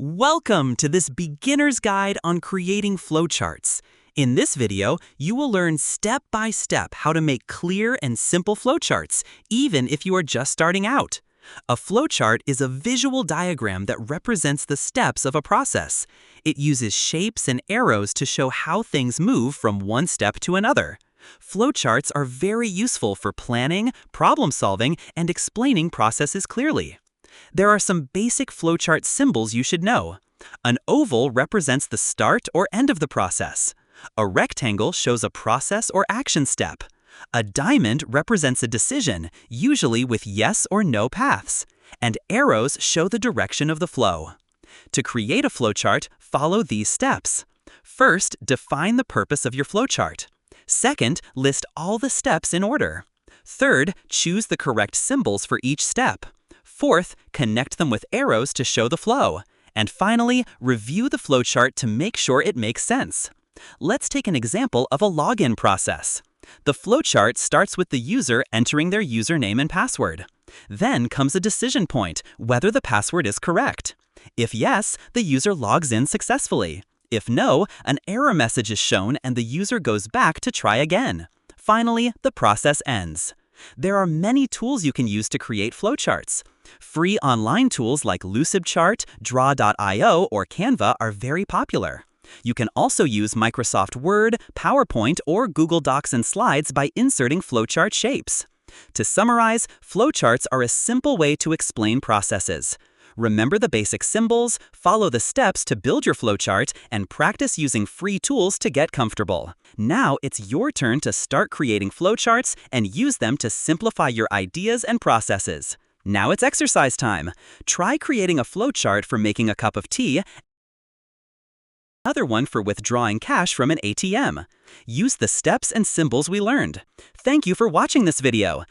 Welcome to this beginner's guide on creating flowcharts. In this video, you will learn step by step how to make clear and simple flowcharts, even if you are just starting out. A flowchart is a visual diagram that represents the steps of a process. It uses shapes and arrows to show how things move from one step to another. Flowcharts are very useful for planning, problem solving, and explaining processes clearly. There are some basic flowchart symbols you should know. An oval represents the start or end of the process. A rectangle shows a process or action step. A diamond represents a decision, usually with yes or no paths. And arrows show the direction of the flow. To create a flowchart, follow these steps. First, define the purpose of your flowchart. Second, list all the steps in order. Third, choose the correct symbols for each step. Fourth, connect them with arrows to show the flow. And finally, review the flowchart to make sure it makes sense. Let's take an example of a login process. The flowchart starts with the user entering their username and password. Then comes a decision point, whether the password is correct. If yes, the user logs in successfully. If no, an error message is shown and the user goes back to try again. Finally, the process ends. There are many tools you can use to create flowcharts. Free online tools like Lucidchart, Draw.io, or Canva are very popular. You can also use Microsoft Word, PowerPoint, or Google Docs and Slides by inserting flowchart shapes. To summarize, flowcharts are a simple way to explain processes. Remember the basic symbols, follow the steps to build your flowchart, and practice using free tools to get comfortable. Now it's your turn to start creating flowcharts and use them to simplify your ideas and processes. Now it's exercise time. Try creating a flowchart for making a cup of tea, another one for withdrawing cash from an ATM. Use the steps and symbols we learned. Thank you for watching this video.